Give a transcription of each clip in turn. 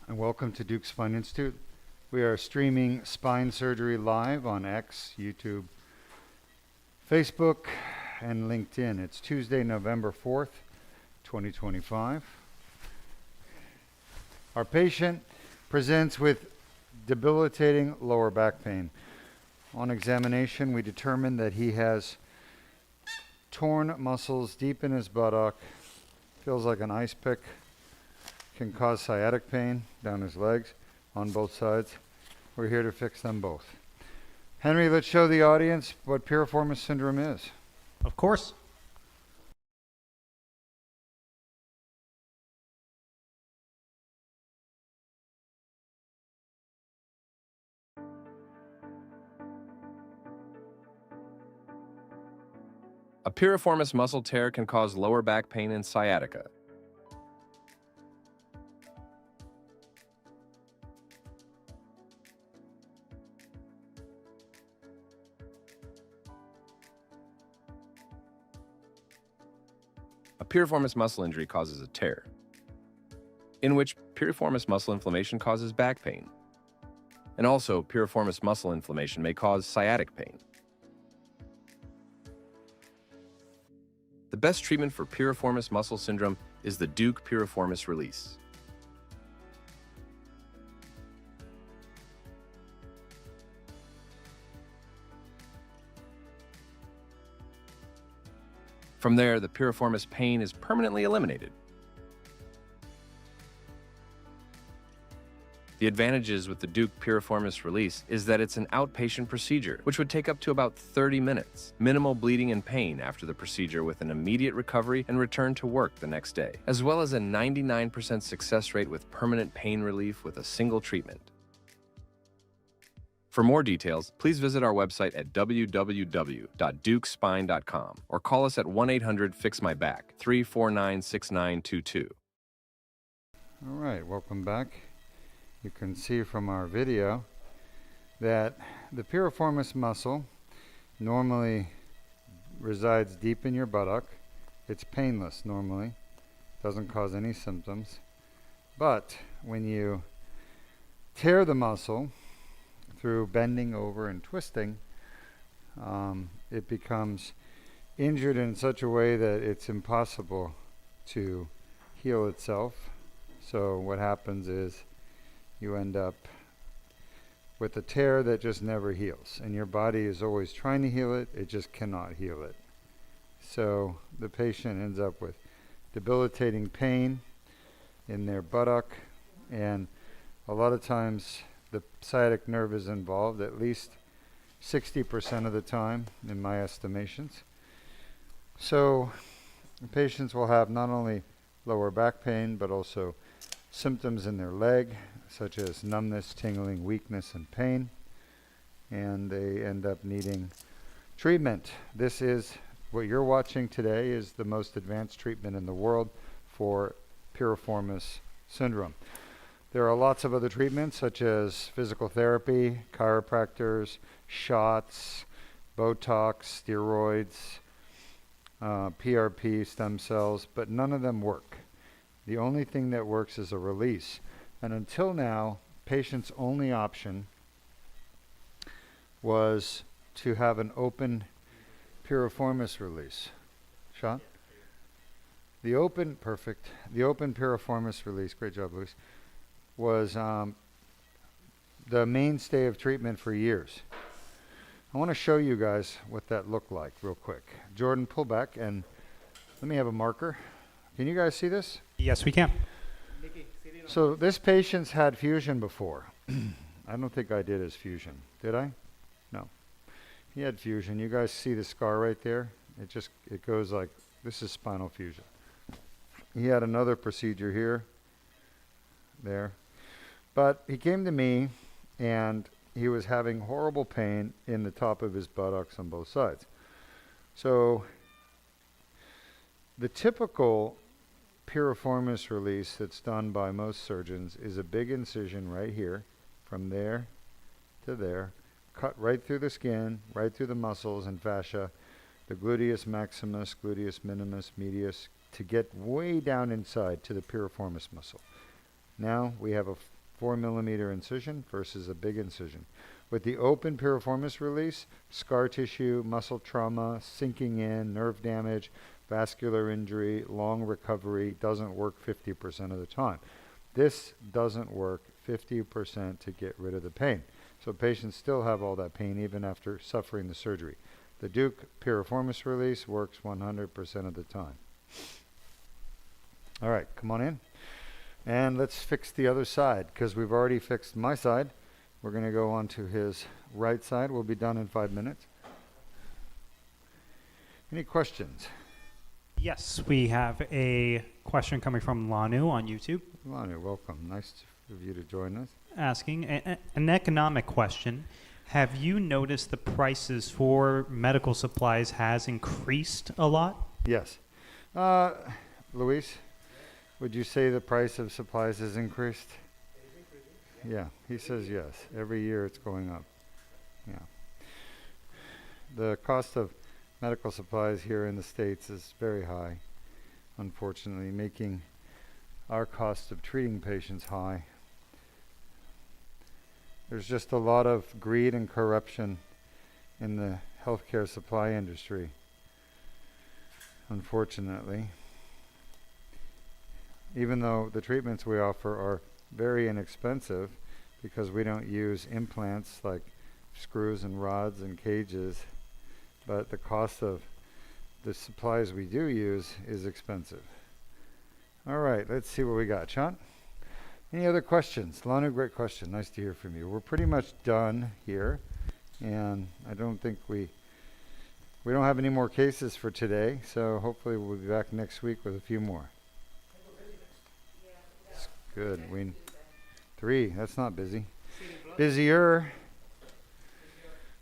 and welcome to Deuk Spine Institute. We are streaming spine surgery live on X, YouTube, Facebook, and LinkedIn. It's Tuesday, November 4th, 2025. Our patient presents with debilitating lower back pain. On examination, we determined that he has torn muscles deep in his buttock, feels like an ice pick, can cause sciatic pain down his legs on both sides. We're here to fix them both. Henry, let's show the audience what piriformis syndrome is. Of course. A piriformis muscle tear can cause lower back pain and sciatica. A piriformis muscle injury causes a tear, in which piriformis muscle inflammation causes back pain. And also, piriformis muscle inflammation may cause sciatic pain. The best treatment for piriformis muscle syndrome is the Deuk piriformis release. From there, the piriformis pain is permanently eliminated. The advantages with the Deuk piriformis release is that it's an outpatient procedure, which would take up to about 30 minutes. Minimal bleeding and pain after the procedure with an immediate recovery and return to work the next day, as well as a 99% success rate with permanent pain relief with a single treatment. For more details, please visit our website at www.deukspine.com or call us at 1-800-FIX-MY-BACK, 349-6922. All right, welcome back. You can see from our video that the piriformis muscle normally resides deep in your buttock. It's painless normally, doesn't cause any symptoms. But when you tear the muscle through bending over and twisting, it becomes injured in such a way that it's impossible to heal itself. So what happens is you end up with a tear that just never heals, and your body is always trying to heal it, it just cannot heal it. So the patient ends up with debilitating pain in their buttock, and a lot of times the sciatic nerve is involved, at least 60% of the time in my estimations. So the patients will have not only lower back pain, but also symptoms in their leg, such as numbness, tingling, weakness, and pain, and they end up needing treatment. This is what you're watching today is the most advanced treatment in the world for piriformis syndrome. There are lots of other treatments, such as physical therapy, chiropractors, shots, Botox, steroids, PRP, stem cells, but none of them work. The only thing that works is a release. And until now, patients' only option was to have an open piriformis release. Shot? The open piriformis release, great job, Luis, was the mainstay of treatment for years. I want to show you guys what that looked like real quick. Jordan, pull back and let me have a marker. Can you guys see this? Yes, we can. So this patient's had fusion before. I don't think I did his fusion. Did I? No. He had fusion. You guys see the scar right there? It goes like, this is spinal fusion. He had another procedure here, there. But he came to me and he was having horrible pain in the top of his buttocks on both sides. So the typical piriformis release that's done by most surgeons is a big incision right here, from there to there, cut right through the skin, right through the muscles and fascia, the gluteus maximus, gluteus minimus, medius, to get way down inside to the piriformis muscle. Now we have 4mm incision versus a big incision. With the open piriformis release, scar tissue, muscle trauma, sinking in, nerve damage, vascular injury, long recovery doesn't work 50% of the time. This doesn't work 50% to get rid of the pain. So patients still have all that pain even after suffering the surgery. The Deuk piriformis release works 100% of the time. All right, come on in. And let's fix the other side because we've already fixed my side. We're going to go on to his right side. We'll be done in 5 minutes. Any questions? Yes, we have a question coming from Lanu on YouTube Lanu, welcome. Nice of you to join us. asking an economic question. Have you noticed the prices for medical supplies has increased a lot? Yes. Luis, would you say the price of supplies has increased? Yeah, he says yes. Every year it's going up. Yeah. The cost of medical supplies here in the States is very high, unfortunately, making our cost of treating patients high. There's just a lot of greed and corruption in the healthcare supply industry, unfortunately. Even though the treatments we offer are very inexpensive because we don't use implants like screws and rods and cages, but the cost of the supplies we do use is expensive. All right, let's see what we got. Sean? Any other questions? Lanu, great question. Nice to hear from you. We're pretty much done here, and I don't think we don't have any more cases for today, so hopefully we'll be back next week with a few more. It's good. 3, that's not busy. Busier.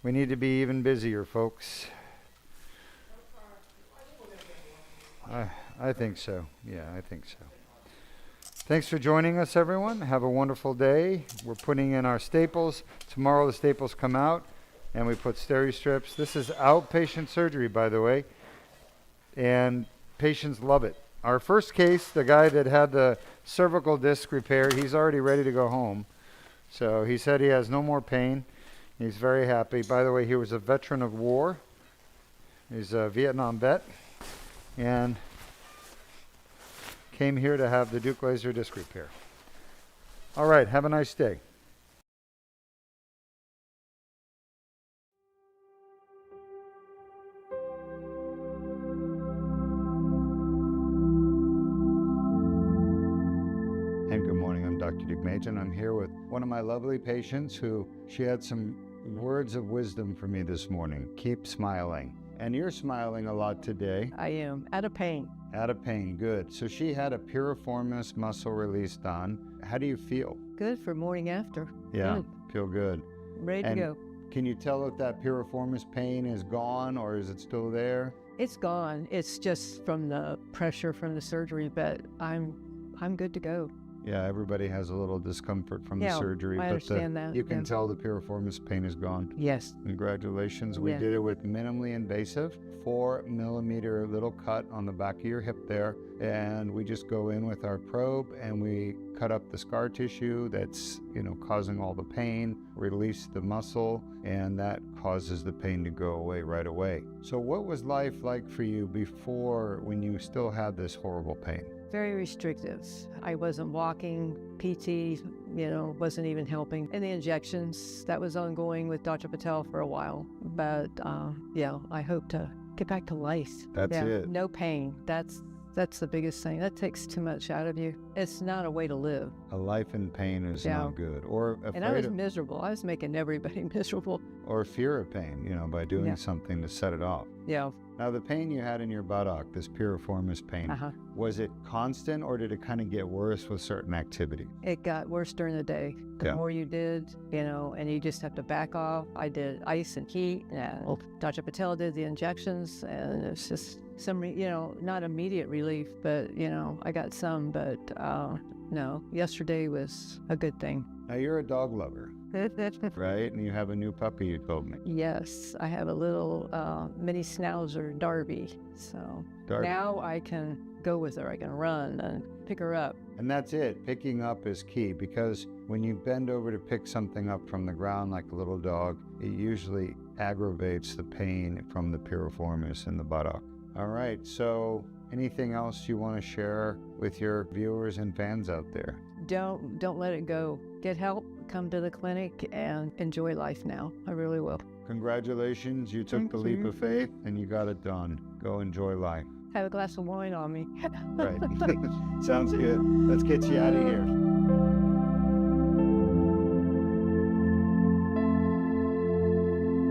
We need to be even busier, folks. I think so. Yeah, I think so. Thanks for joining us, everyone. Have a wonderful day. We're putting in our staples. Tomorrow the staples come out, and we put steri-strips. This is outpatient surgery, by the way, and patients love it. Our first case, the guy that had the cervical disc repair, he's already ready to go home. So he said he has no more pain. He's very happy. By the way, he was a veteran of war. He's a Vietnam vet, and came here to have the Deuk laser disc repair. All right, have a nice day. And good morning, I'm Dr. Deuk Machen. I'm here with one of my lovely patients who she had some words of wisdom for me this morning. Keep smiling. And you're smiling a lot today. I am out of pain. Out of pain, good. So she had a piriformis muscle release done. How do you feel? Good for morning after. Yeah, Good. feel good. Ready to And go. can you tell if that piriformis pain is gone or is it still there? It's gone. It's just from the pressure from the surgery, but I'm good to go. Yeah, everybody has a little discomfort from the Yeah, surgery, I but understand that, you can yeah. tell the piriformis pain is gone. Yes. Congratulations. We Yeah. did it with minimally invasive, 4mm little cut on the back of your hip there. And we just go in with our probe and we cut up the scar tissue that's, causing all the pain, release the muscle, and that causes the pain to go away right away. So what was life like for you before when you still had this horrible pain? Very restrictive. I wasn't walking. PT, wasn't even helping. And the injections, that was ongoing with Dr. Patel for a while. But I hope to get back to life. That's it. No pain. That's the biggest thing. That takes too much out of you. It's not a way to live. A life in pain is Yeah. not good. Or And I was afraid of, miserable. I was making everybody miserable. or fear of pain, by doing Yeah. something to set it off. Yeah. Now the pain you had in your buttock, this piriformis pain, Uh-huh. was it constant or did it kind of get worse with certain activity? It got worse during the day. The Yeah. more you did, and you just have to back off. I did ice and heat, and Dr. Patel did the injections, and it's just not immediate relief, but, I got some, but no, yesterday was a good thing. Now you're a dog lover, right? And you have a new puppy, you told me. Yes, I have a little mini schnauzer, Darby, so Darby. now I can go with her. I can run and pick her up. And that's it. Picking up is key, because when you bend over to pick something up from the ground like a little dog, it usually aggravates the pain from the piriformis in the buttock. All right, so anything else you want to share with your viewers and fans out there? Don't let it go. Get help, come to the clinic, and enjoy life now. I really will. Congratulations, you took the leap of faith and you got it done. Go enjoy life. Have a glass of wine on me. Right. Sounds good. Let's get you out of here.